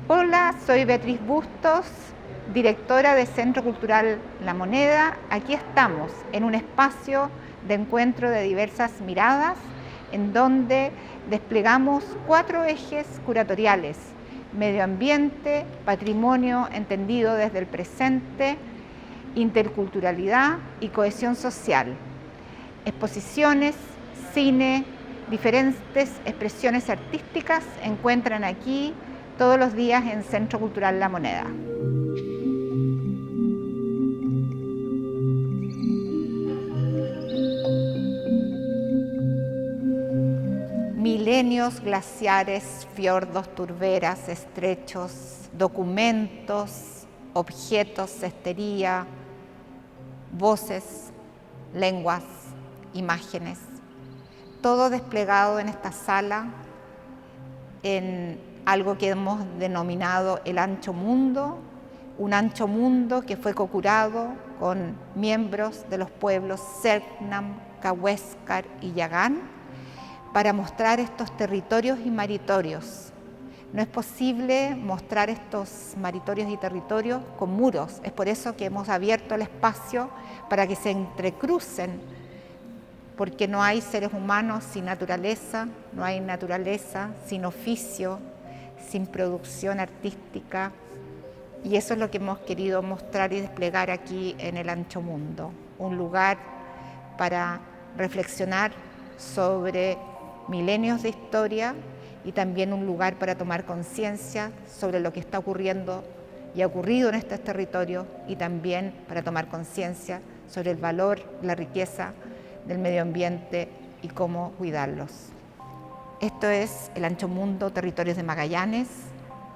Hola, soy Beatriz Bustos, directora del Centro Cultural La Moneda. Aquí estamos en un espacio de encuentro de diversas miradas en donde desplegamos 4 ejes curatoriales: medio ambiente, patrimonio entendido desde el presente, interculturalidad y cohesión social. Exposiciones, cine, diferentes expresiones artísticas encuentran aquí todos los días en Centro Cultural La Moneda. Milenios, glaciares, fiordos, turberas, estrechos, documentos, objetos, cestería, voces, lenguas, imágenes, todo desplegado en esta sala en algo que hemos denominado el Ancho Mundo, un ancho mundo que fue co-curado con miembros de los pueblos Selknam, Cahuéscar y Yagán para mostrar estos territorios y maritorios. No es posible mostrar estos maritorios y territorios con muros, es por eso que hemos abierto el espacio para que se entrecrucen, porque no hay seres humanos sin naturaleza, no hay naturaleza sin oficio, sin producción artística, y eso es lo que hemos querido mostrar y desplegar aquí en el Ancho Mundo, un lugar para reflexionar sobre milenios de historia y también un lugar para tomar conciencia sobre lo que está ocurriendo y ha ocurrido en estos territorios, y también para tomar conciencia sobre el valor, la riqueza del medio ambiente y cómo cuidarlos. Esto es el Ancho Mundo, Territorios de Magallanes,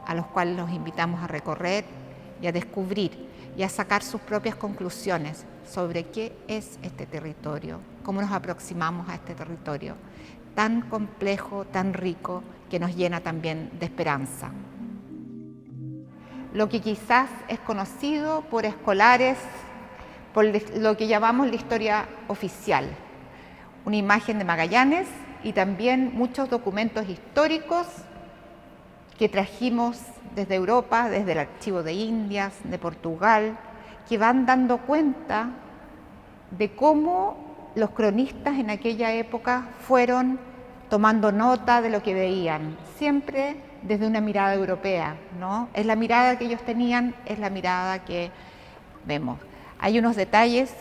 a los cuales los invitamos a recorrer y a descubrir y a sacar sus propias conclusiones sobre qué es este territorio, cómo nos aproximamos a este territorio tan complejo, tan rico, que nos llena también de esperanza. Lo que quizás es conocido por escolares, por lo que llamamos la historia oficial, una imagen de Magallanes y también muchos documentos históricos que trajimos desde Europa, desde el Archivo de Indias, de Portugal, que van dando cuenta de cómo los cronistas en aquella época fueron tomando nota de lo que veían, siempre desde una mirada europea, ¿no? Es la mirada que ellos tenían, es la mirada que vemos. Hay unos detalles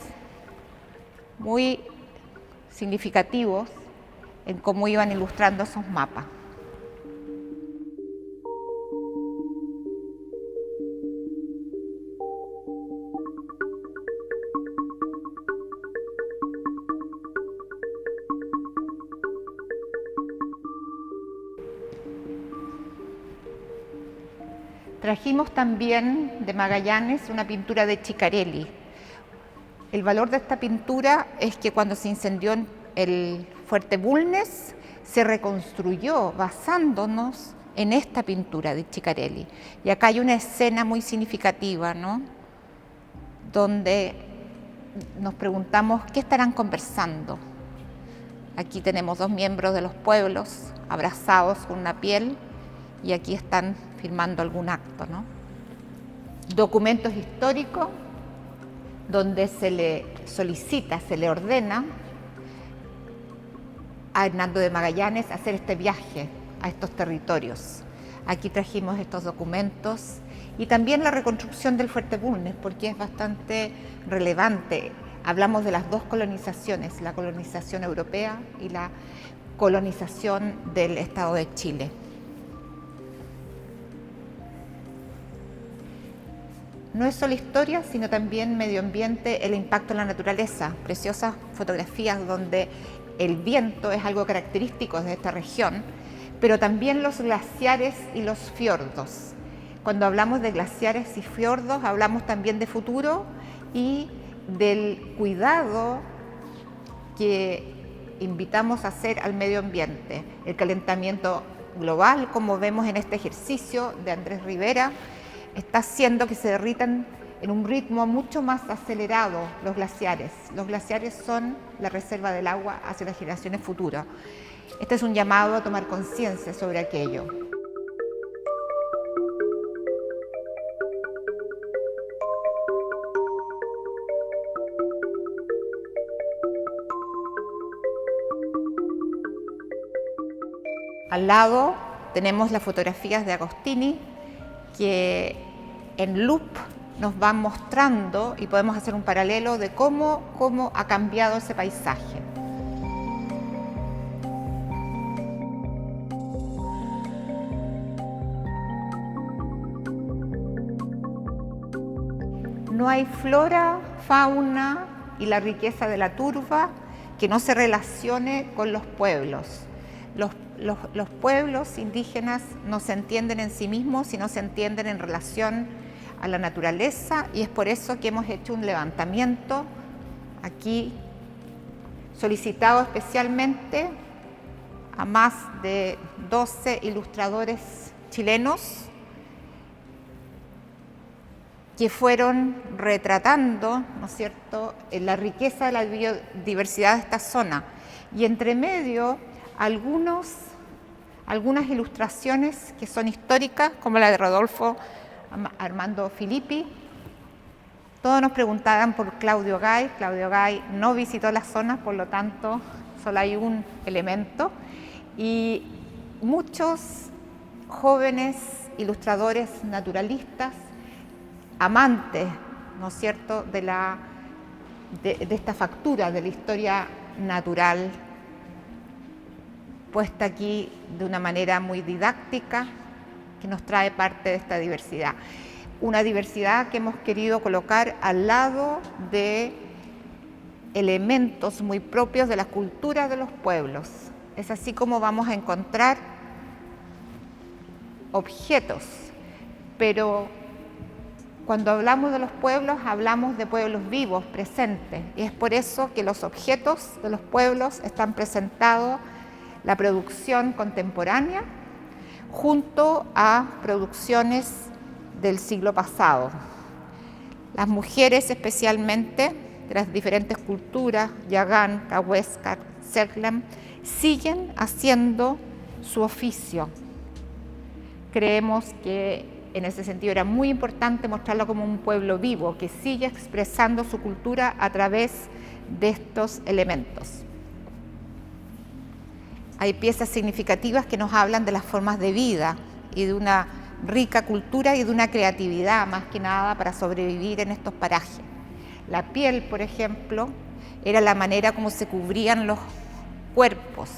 muy significativos en cómo iban ilustrando esos mapas. Trajimos también de Magallanes una pintura de Ciccarelli. El valor de esta pintura es que cuando se incendió el Fuerte Bulnes, se reconstruyó basándonos en esta pintura de Ciccarelli. Y acá hay una escena muy significativa, ¿no?, donde nos preguntamos qué estarán conversando. Aquí tenemos 2 miembros de los pueblos abrazados con una piel, y aquí están firmando algún acto, ¿no? Documentos históricos donde se le solicita, se le ordena a Hernando de Magallanes hacer este viaje a estos territorios. Aquí trajimos estos documentos y también la reconstrucción del Fuerte Bulnes, porque es bastante relevante. Hablamos de las 2 colonizaciones, la colonización europea y la colonización del Estado de Chile. No es solo historia, sino también medio ambiente, el impacto en la naturaleza. Preciosas fotografías donde el viento es algo característico de esta región, pero también los glaciares y los fiordos. Cuando hablamos de glaciares y fiordos, hablamos también de futuro y del cuidado que invitamos a hacer al medio ambiente. El calentamiento global, como vemos en este ejercicio de Andrés Rivera, está haciendo que se derritan en un ritmo mucho más acelerado los glaciares. Los glaciares son la reserva del agua hacia las generaciones futuras. Este es un llamado a tomar conciencia sobre aquello. Al lado tenemos las fotografías de Agostini que en loop nos van mostrando y podemos hacer un paralelo de cómo ha cambiado ese paisaje. No hay flora, fauna y la riqueza de la turba que no se relacione con los pueblos. Los pueblos indígenas no se entienden en sí mismos, sino se entienden en relación a la naturaleza, y es por eso que hemos hecho un levantamiento aquí solicitado especialmente a más de 12 ilustradores chilenos que fueron retratando, ¿no es cierto?, la riqueza de la biodiversidad de esta zona, y entre medio algunas ilustraciones que son históricas, como la de Rodolfo Armando Filippi. Todos nos preguntaban por Claudio Gay. Claudio Gay no visitó la zona, por lo tanto solo hay un elemento, y muchos jóvenes ilustradores naturalistas, amantes, ¿no es cierto?, de esta factura de la historia natural, puesta aquí de una manera muy didáctica, que nos trae parte de esta diversidad. Una diversidad que hemos querido colocar al lado de elementos muy propios de la cultura de los pueblos. Es así como vamos a encontrar objetos, pero cuando hablamos de los pueblos, hablamos de pueblos vivos, presentes, y es por eso que los objetos de los pueblos están presentados la producción contemporánea junto a producciones del siglo pasado. Las mujeres, especialmente de las diferentes culturas, Yagán, Cahuéscar, Selknam, siguen haciendo su oficio. Creemos que en ese sentido era muy importante mostrarlo como un pueblo vivo que sigue expresando su cultura a través de estos elementos. Hay piezas significativas que nos hablan de las formas de vida y de una rica cultura y de una creatividad, más que nada, para sobrevivir en estos parajes. La piel, por ejemplo, era la manera como se cubrían los cuerpos.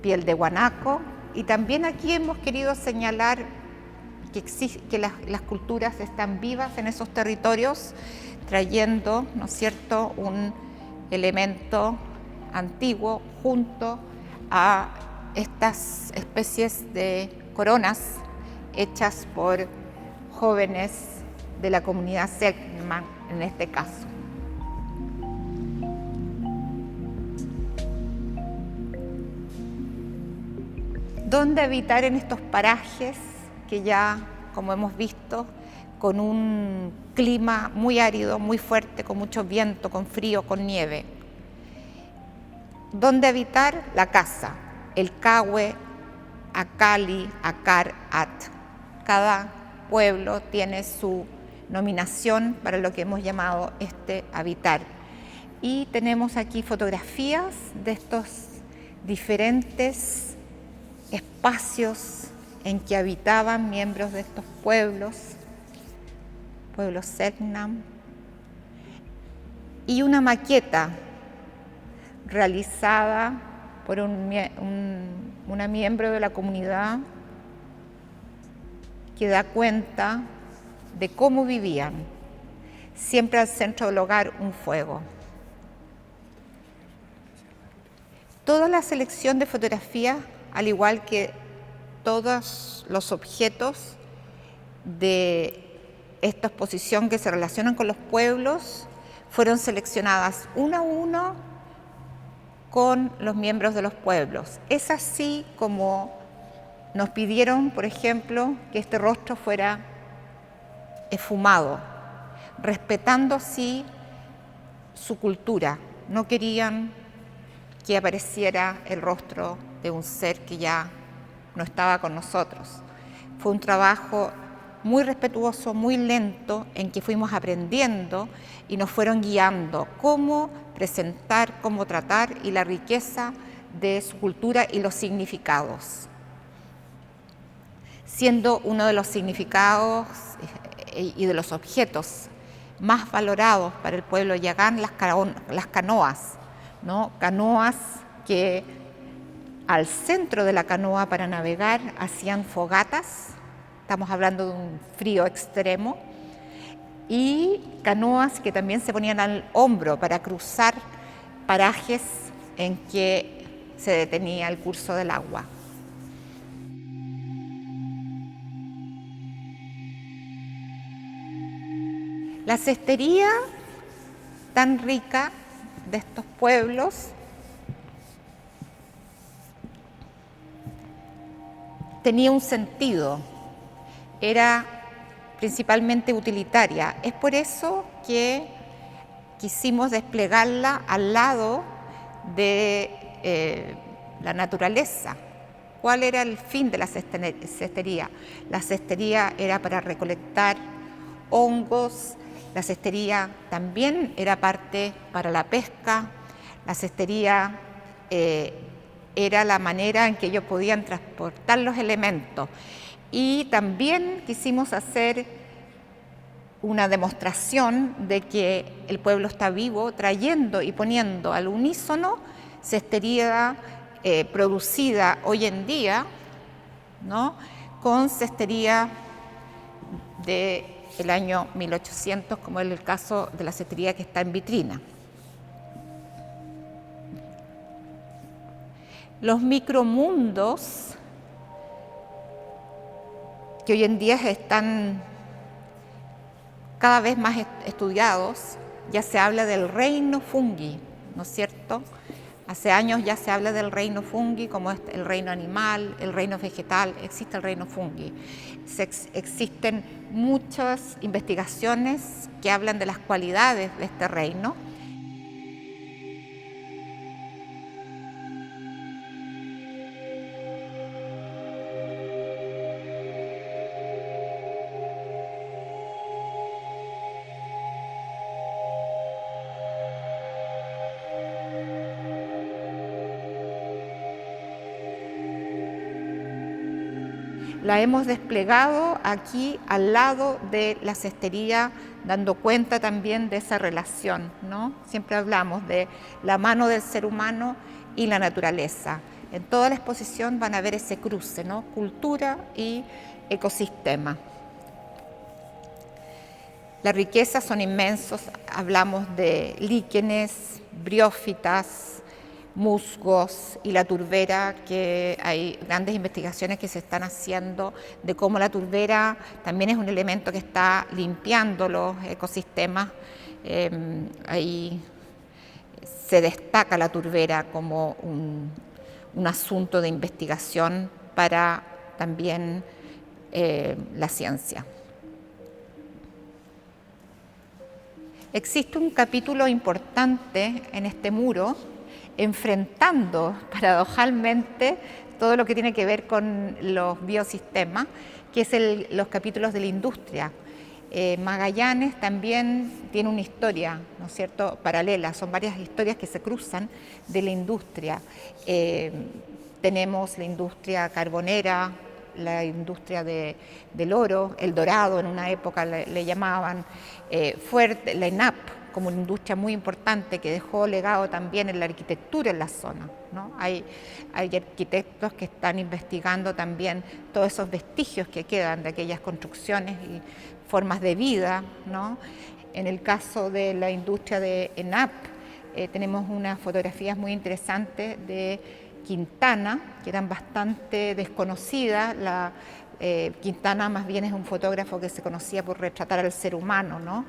Piel de guanaco, y también aquí hemos querido señalar que las culturas están vivas en esos territorios, trayendo, ¿no es cierto?, un elemento antiguo junto a estas especies de coronas hechas por jóvenes de la comunidad Selknam en este caso. ¿Dónde habitar en estos parajes que ya, como hemos visto, con un clima muy árido, muy fuerte, con mucho viento, con frío, con nieve? ¿Dónde habitar? La casa, el Cahue, Acali, Acar, At. Cada pueblo tiene su nominación para lo que hemos llamado este habitar. Y tenemos aquí fotografías de estos diferentes espacios en que habitaban miembros de estos pueblos Selknam, y una maqueta realizada por una miembro de la comunidad que da cuenta de cómo vivían. Siempre al centro del hogar un fuego. Toda la selección de fotografías, al igual que todos los objetos de esta exposición que se relacionan con los pueblos, fueron seleccionadas uno a uno con los miembros de los pueblos. Es así como nos pidieron, por ejemplo, que este rostro fuera esfumado, respetando sí su cultura. No querían que apareciera el rostro de un ser que ya no estaba con nosotros. Fue un trabajo muy respetuoso, muy lento, en que fuimos aprendiendo y nos fueron guiando cómo presentar, cómo tratar y la riqueza de su cultura y los significados. Siendo uno de los significados y de los objetos más valorados para el pueblo yagán las canoas, ¿no? Canoas que al centro de la canoa para navegar hacían fogatas, estamos hablando de un frío extremo, y canoas que también se ponían al hombro para cruzar parajes en que se detenía el curso del agua. La cestería tan rica de estos pueblos tenía un sentido, era principalmente utilitaria. Es por eso que quisimos desplegarla al lado de la naturaleza. ¿Cuál era el fin de la cestería? La cestería era para recolectar hongos, la cestería también era parte para la pesca, la cestería era la manera en que ellos podían transportar los elementos. Y también quisimos hacer una demostración de que el pueblo está vivo, trayendo y poniendo al unísono cestería producida hoy en día, ¿no? Con cestería del año 1800, como es el caso de la cestería que está en vitrina. Los micromundos que hoy en día están cada vez más estudiados, ya se habla del reino fungi, ¿no es cierto? Hace años ya se habla del reino fungi, como es el reino animal, el reino vegetal, existe el reino fungi. Existen muchas investigaciones que hablan de las cualidades de este reino. La hemos desplegado aquí al lado de la cestería, dando cuenta también de esa relación, ¿no? Siempre hablamos de la mano del ser humano y la naturaleza. En toda la exposición van a ver ese cruce, ¿no? Cultura y ecosistema. Las riquezas son inmensos, hablamos de líquenes, briófitas, musgos y la turbera, que hay grandes investigaciones que se están haciendo de cómo la turbera también es un elemento que está limpiando los ecosistemas. Ahí se destaca la turbera como un asunto de investigación para también la ciencia. Existe un capítulo importante en este muro enfrentando paradojalmente todo lo que tiene que ver con los biosistemas, que es los capítulos de la industria. Magallanes también tiene una historia, ¿no es cierto?, paralela, son varias historias que se cruzan de la industria. Tenemos la industria carbonera, la industria del oro, el dorado en una época le llamaban, fuerte, la ENAP, como una industria muy importante que dejó legado también en la arquitectura en la zona, ¿no? Hay arquitectos que están investigando también todos esos vestigios que quedan de aquellas construcciones y formas de vida, ¿no? En el caso de la industria de ENAP, tenemos unas fotografías muy interesantes de Quintana, que eran bastante desconocidas. Quintana más bien es un fotógrafo que se conocía por retratar al ser humano, ¿no?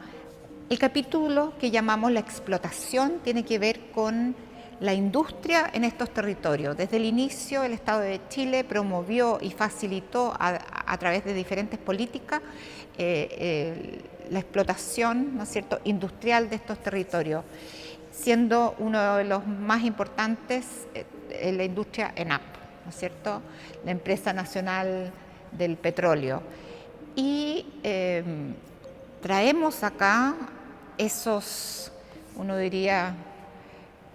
El capítulo que llamamos la explotación tiene que ver con la industria en estos territorios. Desde el inicio el Estado de Chile promovió y facilitó a través de diferentes políticas la explotación, ¿no es cierto?, industrial de estos territorios, siendo uno de los más importantes la industria ENAP, ¿no es cierto?, la empresa nacional del petróleo. Y traemos acá esos, uno diría,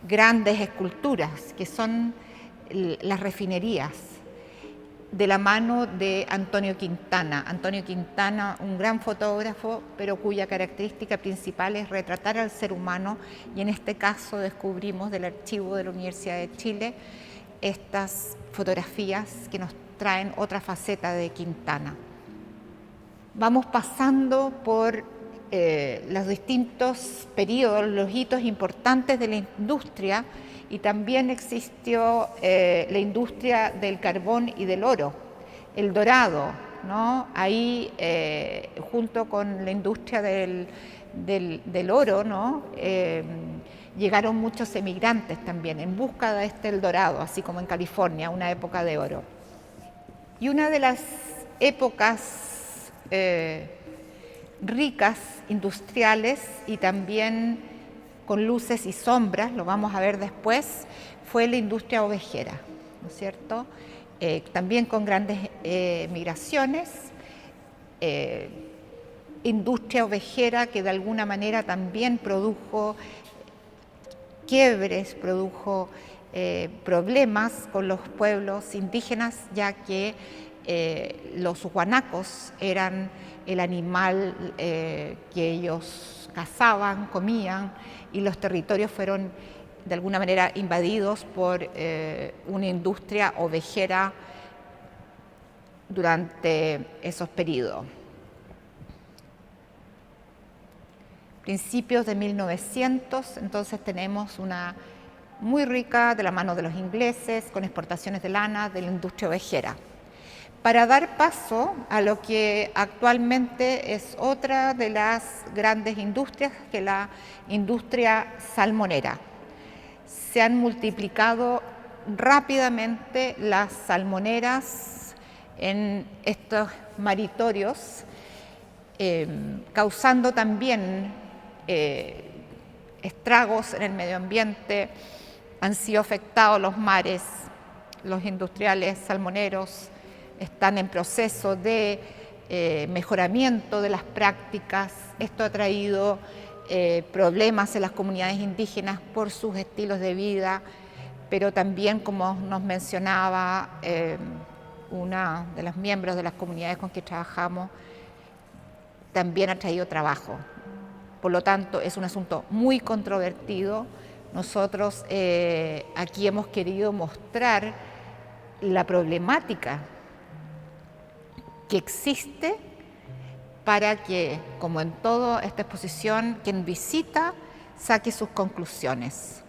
grandes esculturas que son las refinerías, de la mano de Antonio Quintana. Antonio Quintana, un gran fotógrafo, pero cuya característica principal es retratar al ser humano, y en este caso descubrimos del archivo de la Universidad de Chile estas fotografías que nos traen otra faceta de Quintana. Vamos pasando por los distintos periodos, los hitos importantes de la industria, y también existió la industria del carbón y del oro, el dorado, ¿no? Ahí, junto con la industria del oro, ¿no? Llegaron muchos emigrantes también en busca de el dorado, así como en California, una época de oro. Y una de las épocas ricas, industriales y también con luces y sombras, lo vamos a ver después, fue la industria ovejera, ¿no es cierto? También con grandes migraciones, industria ovejera que de alguna manera también produjo quiebres, produjo problemas con los pueblos indígenas, ya que los guanacos eran el animal que ellos cazaban, comían, y los territorios fueron de alguna manera invadidos por una industria ovejera durante esos periodos. Principios de 1900, entonces tenemos una muy rica de la mano de los ingleses, con exportaciones de lana de la industria ovejera, para dar paso a lo que actualmente es otra de las grandes industrias, que es la industria salmonera. Se han multiplicado rápidamente las salmoneras en estos maritorios, causando también estragos en el medio ambiente. Han sido afectados los mares, los industriales salmoneros están en proceso de mejoramiento de las prácticas. Esto ha traído problemas en las comunidades indígenas por sus estilos de vida, pero también, como nos mencionaba una de las miembros de las comunidades con que trabajamos, también ha traído trabajo. Por lo tanto, es un asunto muy controvertido. Nosotros aquí hemos querido mostrar la problemática que existe para que, como en toda esta exposición, quien visita saque sus conclusiones.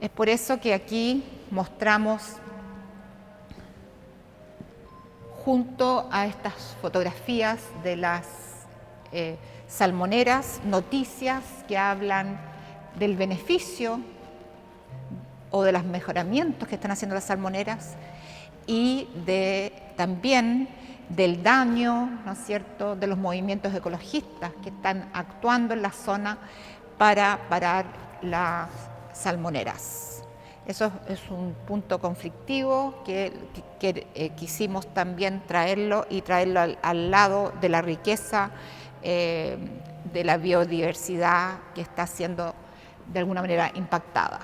Es por eso que aquí mostramos, junto a estas fotografías de las salmoneras, noticias que hablan del beneficio o de los mejoramientos que están haciendo las salmoneras, y también del daño, ¿no es cierto?, de los movimientos ecologistas que están actuando en la zona para parar las salmoneras. Eso es un punto conflictivo que quisimos también traerlo al lado de la riqueza de la biodiversidad que está siendo de alguna manera impactada.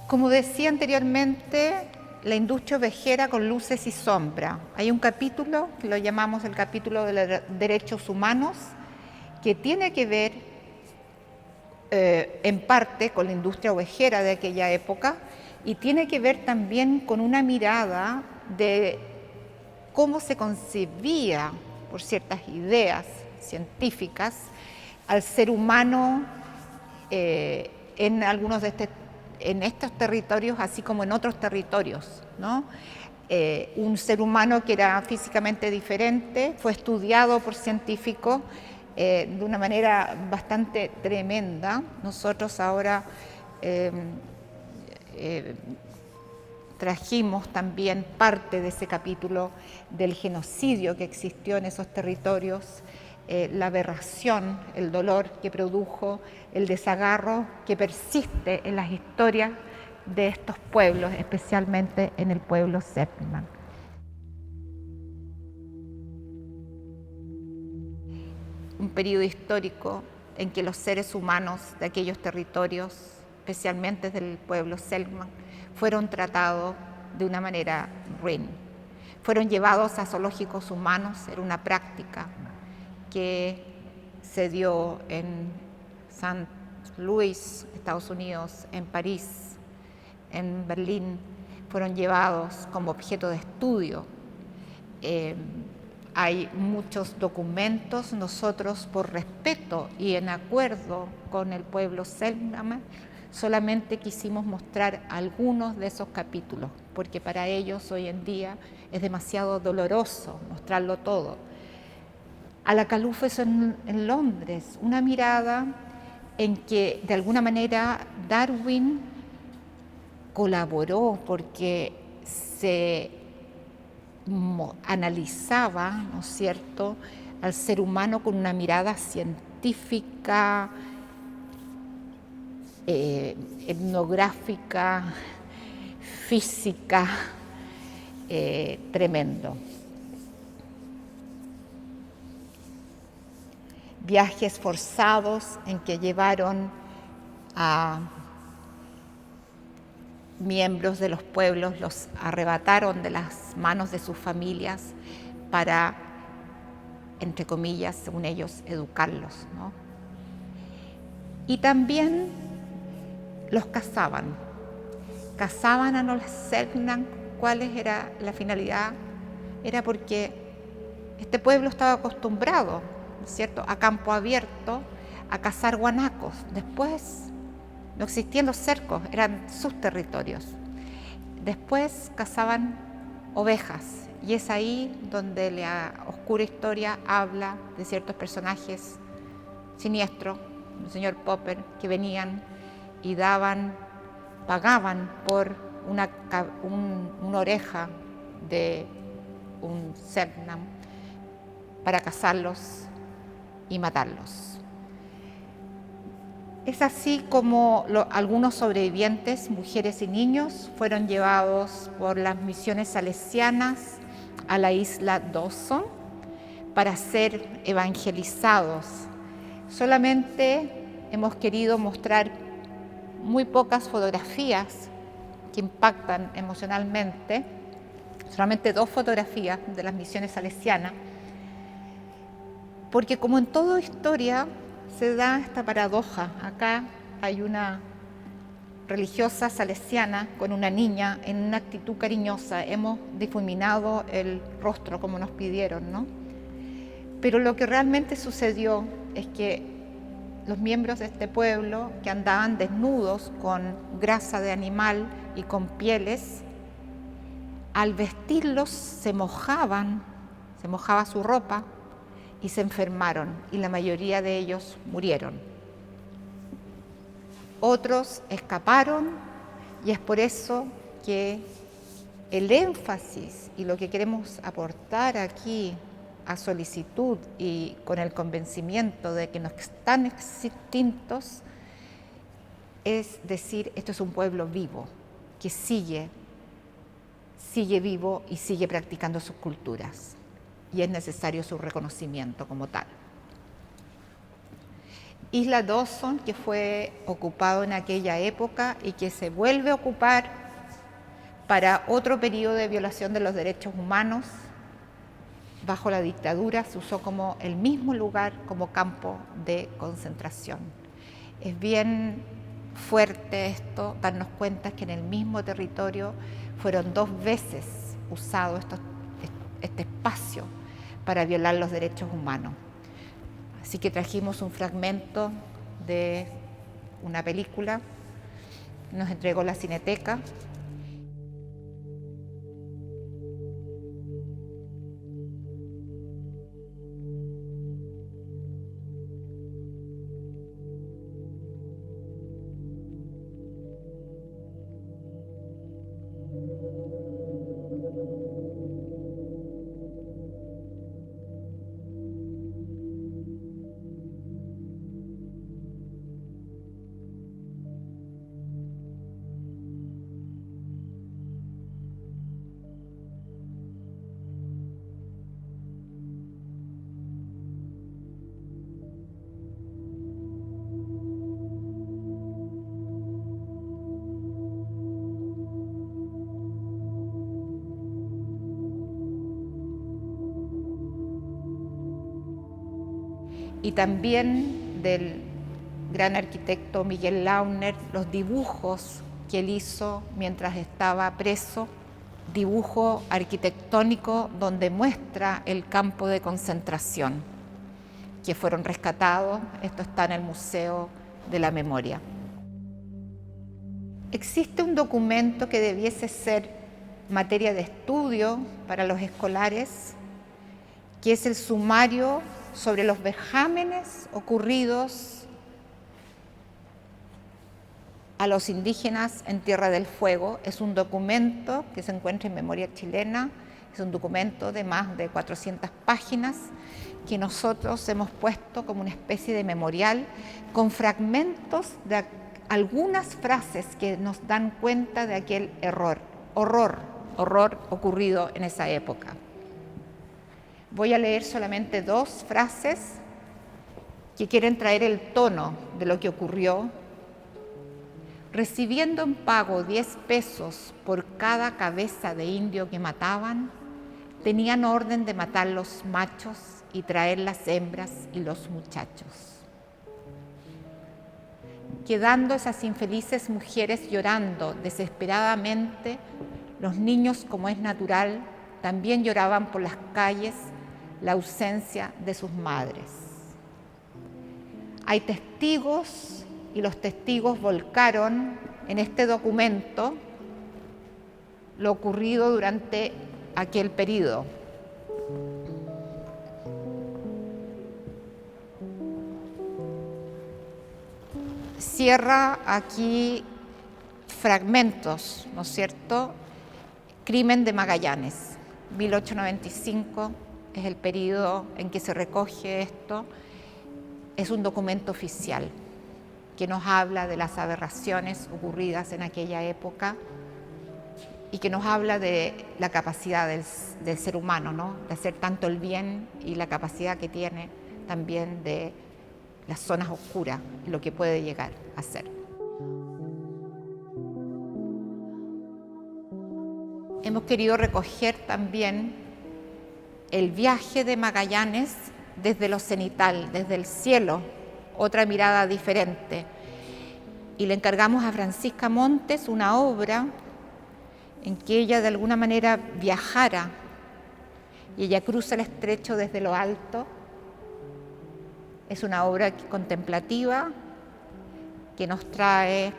Como decía anteriormente, la industria ovejera con luces y sombra. Hay un capítulo que lo llamamos el capítulo de los derechos humanos, que tiene que ver en parte con la industria ovejera de aquella época, y tiene que ver también con una mirada de cómo se concebía, por ciertas ideas científicas, al ser humano en algunos en estos territorios, así como en otros territorios, ¿no? Un ser humano que era físicamente diferente, fue estudiado por científicos de una manera bastante tremenda. Nosotros ahora trajimos también parte de ese capítulo del genocidio que existió en esos territorios, la aberración, el dolor que produjo, el desagarro que persiste en las historias de estos pueblos, especialmente en el pueblo Selknam. Un periodo histórico en que los seres humanos de aquellos territorios, especialmente del pueblo Selknam, fueron tratados de una manera ruin. Fueron llevados a zoológicos humanos, era una práctica que se dio en St. Louis, Estados Unidos, en París, en Berlín. Fueron llevados como objeto de estudio. Hay muchos documentos. Nosotros, por respeto y en acuerdo con el pueblo Selknam, solamente quisimos mostrar algunos de esos capítulos, porque para ellos hoy en día es demasiado doloroso mostrarlo todo. A la Calufes en Londres, una mirada en que de alguna manera Darwin colaboró porque se analizaba, ¿no es cierto?, al ser humano con una mirada científica, etnográfica, física, tremendo. Viajes forzados en que llevaron a miembros de los pueblos, los arrebataron de las manos de sus familias para, entre comillas, según ellos, educarlos, ¿no? Y también los cazaban a los Selknam. ¿Cuál era la finalidad? Era porque este pueblo estaba acostumbrado, ¿no es cierto?, a campo abierto, a cazar guanacos. Después no existían los cercos, eran sus territorios. Después cazaban ovejas, y es ahí donde la oscura historia habla de ciertos personajes siniestros, el señor Popper, que venían y pagaban por una oreja de un Selknam para cazarlos y matarlos. Es así como algunos sobrevivientes, mujeres y niños, fueron llevados por las misiones salesianas a la isla Dawson para ser evangelizados. Solamente hemos querido mostrar muy pocas fotografías que impactan emocionalmente, solamente 2 fotografías de las misiones salesianas, porque como en toda historia se da esta paradoja. Acá hay una religiosa salesiana con una niña en una actitud cariñosa. Hemos difuminado el rostro como nos pidieron, ¿no? Pero lo que realmente sucedió es que los miembros de este pueblo, que andaban desnudos con grasa de animal y con pieles, al vestirlos se mojaba su ropa y se enfermaron, y la mayoría de ellos murieron. Otros escaparon, y es por eso que el énfasis y lo que queremos aportar aquí a solicitud y con el convencimiento de que no están extintos, es decir, esto es un pueblo vivo, que sigue vivo y sigue practicando sus culturas, y es necesario su reconocimiento como tal. Isla Dawson, que fue ocupado en aquella época y que se vuelve a ocupar para otro periodo de violación de los derechos humanos. Bajo la dictadura se usó como el mismo lugar como campo de concentración. Es bien fuerte esto, darnos cuenta que en el mismo territorio fueron 2 veces usado este espacio para violar los derechos humanos. Así que trajimos un fragmento de una película, nos entregó la Cineteca. y también del gran arquitecto Miguel Launer, los dibujos que él hizo mientras estaba preso, dibujo arquitectónico donde muestra el campo de concentración, que fueron rescatados. Esto está en el Museo de la Memoria. Existe un documento que debiese ser materia de estudio para los escolares, que es el sumario sobre los vejámenes ocurridos a los indígenas en Tierra del Fuego. Es un documento que se encuentra en Memoria Chilena, es un documento de más de 400 páginas que nosotros hemos puesto como una especie de memorial con fragmentos de algunas frases que nos dan cuenta de aquel horror ocurrido en esa época. Voy a leer solamente 2 frases que quieren traer el tono de lo que ocurrió. Recibiendo en pago 10 pesos por cada cabeza de indio que mataban, tenían orden de matar los machos y traer las hembras y los muchachos. Quedando esas infelices mujeres llorando desesperadamente, los niños, como es natural, también lloraban por las calles la ausencia de sus madres. Hay testigos y los testigos volcaron en este documento lo ocurrido durante aquel periodo. Cierra aquí fragmentos, ¿no es cierto? Crimen de Magallanes, 1895 es el periodo en que se recoge esto. Es un documento oficial que nos habla de las aberraciones ocurridas en aquella época y que nos habla de la capacidad del ser humano, ¿no? De hacer tanto el bien y la capacidad que tiene también de las zonas oscuras y lo que puede llegar a ser. Hemos querido recoger también el viaje de Magallanes desde lo cenital, desde el cielo, otra mirada diferente. Y le encargamos a Francisca Montes una obra en que ella de alguna manera viajara y ella cruza el estrecho desde lo alto. Es una obra contemplativa que nos trae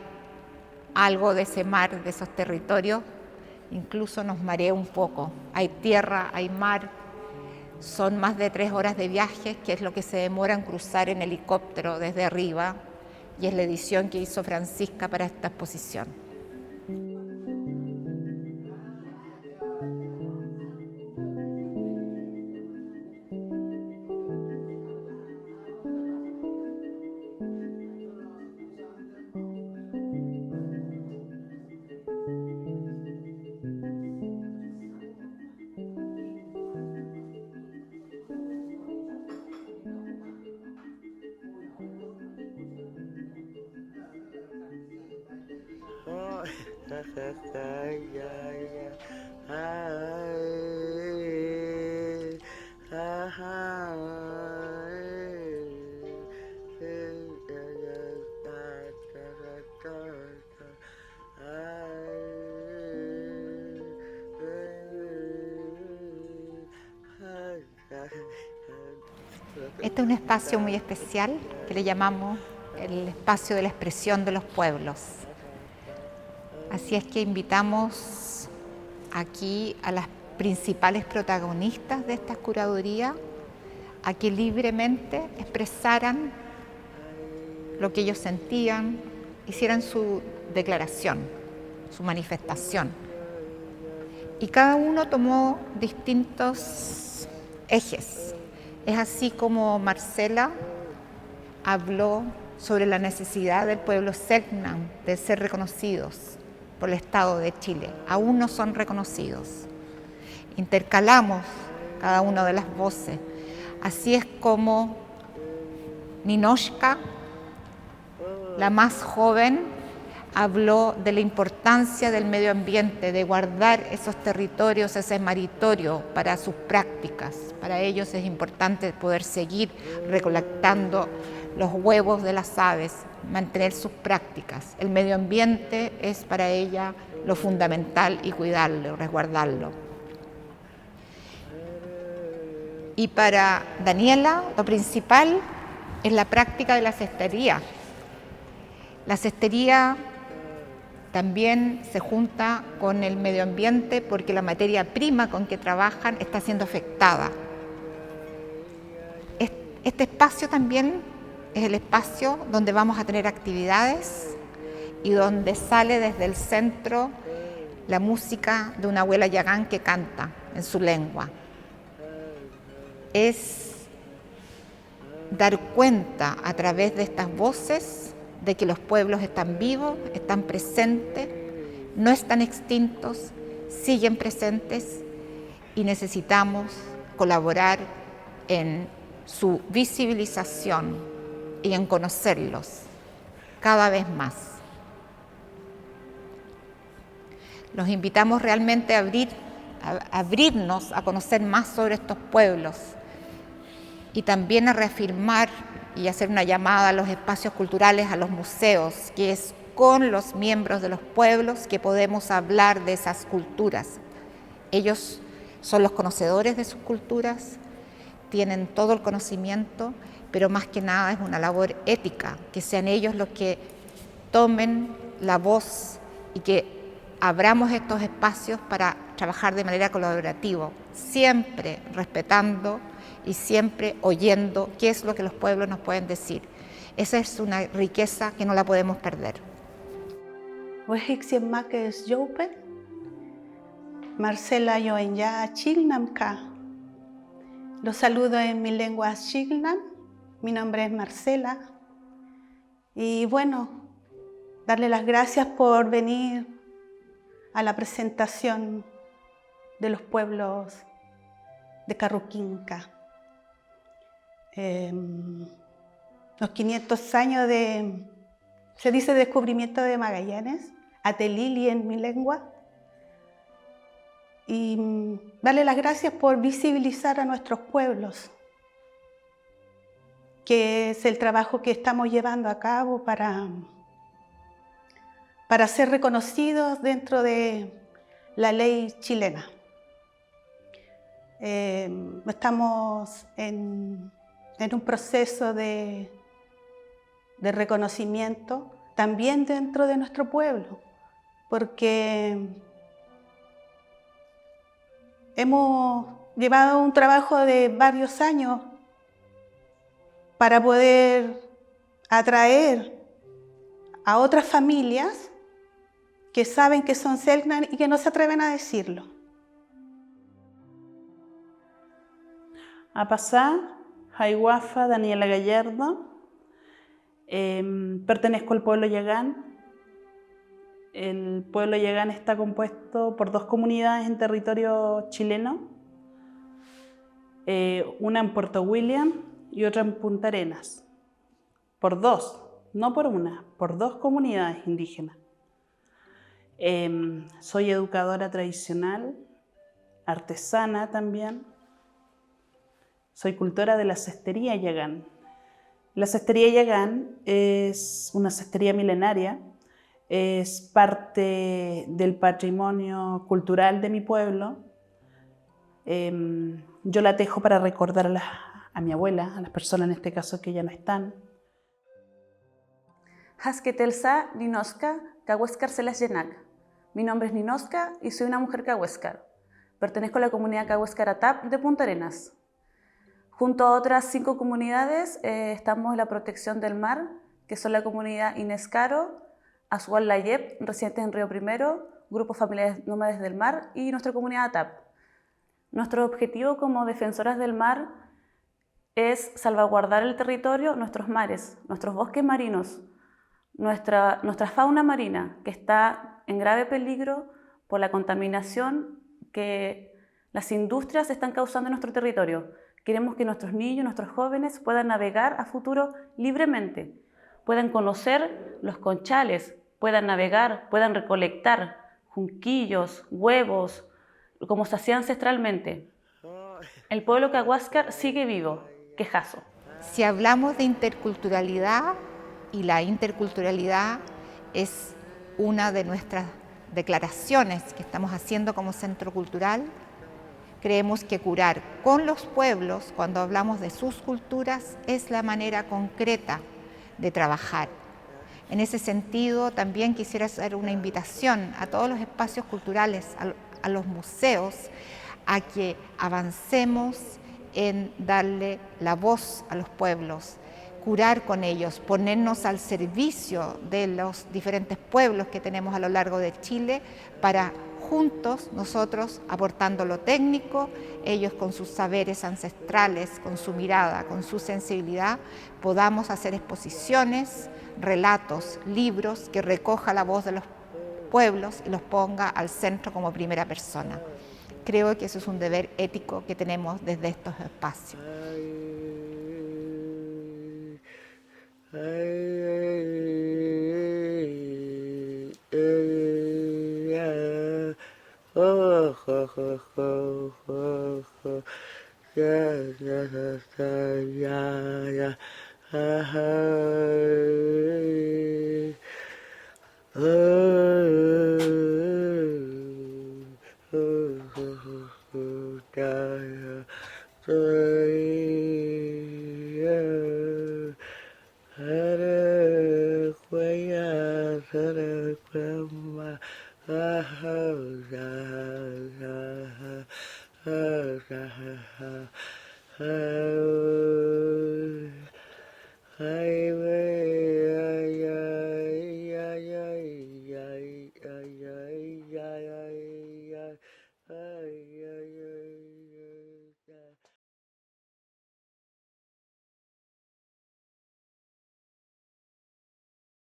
algo de ese mar, de esos territorios. Incluso nos marea un poco. Hay tierra, hay mar. Son más de 3 horas de viaje, que es lo que se demora en cruzar en helicóptero desde arriba. Y es la edición que hizo Francisca para esta exposición. Este es un espacio muy especial que le llamamos el espacio de la expresión de los pueblos. Así es que invitamos aquí a las principales protagonistas de esta curaduría a que libremente expresaran lo que ellos sentían, hicieran su declaración, su manifestación. Y cada uno tomó distintos ejes. Es así como Marcela habló sobre la necesidad del pueblo Selknam de ser reconocidos por el Estado de Chile. Aún no son reconocidos. Intercalamos cada una de las voces. Así es como Ninochka, la más joven, habló de la importancia del medio ambiente, de guardar esos territorios, ese maritorio para sus prácticas. Para ellos es importante poder seguir recolectando los huevos de las aves, mantener sus prácticas. El medio ambiente es para ella lo fundamental y cuidarlo, resguardarlo. Y para Daniela, lo principal es la práctica de la cestería. La cestería también se junta con el medio ambiente porque la materia prima con que trabajan está siendo afectada. Este espacio también es el espacio donde vamos a tener actividades y donde sale desde el centro la música de una abuela yagán que canta en su lengua. Es dar cuenta a través de estas voces de que los pueblos están vivos, están presentes, no están extintos, siguen presentes y necesitamos colaborar en su visibilización y en conocerlos cada vez más. Los invitamos realmente a abrirnos a conocer más sobre estos pueblos y también a reafirmar y hacer una llamada a los espacios culturales, a los museos, que es con los miembros de los pueblos que podemos hablar de esas culturas. Ellos son los conocedores de sus culturas, tienen todo el conocimiento, pero más que nada es una labor ética, que sean ellos los que tomen la voz y que abramos estos espacios para trabajar de manera colaborativa, siempre respetando y siempre oyendo qué es lo que los pueblos nos pueden decir. Esa es una riqueza que no la podemos perder. Marcela Yoenya Chilnamka. Los saludo en mi lengua Chilnam. Mi nombre es Marcela. Y bueno, darle las gracias por venir a la presentación de los pueblos de Carruquinca. Los 500 años se dice descubrimiento de Magallanes, Atelili en mi lengua, y darle las gracias por visibilizar a nuestros pueblos, que es el trabajo que estamos llevando a cabo para ser reconocidos dentro de la ley chilena. Estamos en un proceso de reconocimiento también dentro de nuestro pueblo, porque hemos llevado un trabajo de varios años para poder atraer a otras familias que saben que son Selknam y que no se atreven a decirlo. A pasar, Jaiwafa Daniela Gallardo, pertenezco al pueblo Yagán. El pueblo Yagán está compuesto por 2 comunidades en territorio chileno, una en Puerto William y otra en Punta Arenas. Por 2, no por una, por 2 comunidades indígenas. Soy educadora tradicional, artesana también. Soy cultora de la cestería Yagán. La cestería Yagán es una cestería milenaria, es parte del patrimonio cultural de mi pueblo. Yo la tejo para recordar a mi abuela, a las personas en este caso que ya no están. Hasketelsa Ninoska Cahuéscar Celas Yenac. Mi nombre es Ninoska y soy una mujer cahuéscar. Pertenezco a la comunidad cahuéscar Atap de Punta Arenas. Junto a otras 5 comunidades estamos en la protección del mar, que son la comunidad Inescaro, Azual Layep, residentes en Río Primero, grupos familiares nómades del mar y nuestra comunidad ATAP. Nuestro objetivo como defensoras del mar es salvaguardar el territorio, nuestros mares, nuestros bosques marinos, nuestra fauna marina, que está en grave peligro por la contaminación que las industrias están causando en nuestro territorio. Queremos que nuestros niños, nuestros jóvenes puedan navegar a futuro libremente, puedan conocer los conchales, puedan navegar, puedan recolectar junquillos, huevos, como se hacía ancestralmente. El pueblo cahuáscar sigue vivo, quejazo. Si hablamos de interculturalidad, y la interculturalidad es una de nuestras declaraciones que estamos haciendo como centro cultural, creemos que curar con los pueblos, cuando hablamos de sus culturas, es la manera concreta de trabajar. En ese sentido, también quisiera hacer una invitación a todos los espacios culturales, a los museos, a que avancemos en darle la voz a los pueblos, curar con ellos, ponernos al servicio de los diferentes pueblos que tenemos a lo largo de Chile para juntos, nosotros aportando lo técnico, ellos con sus saberes ancestrales, con su mirada, con su sensibilidad, podamos hacer exposiciones, relatos, libros que recoja la voz de los pueblos y los ponga al centro como primera persona. Creo que eso es un deber ético que tenemos desde estos espacios. Oh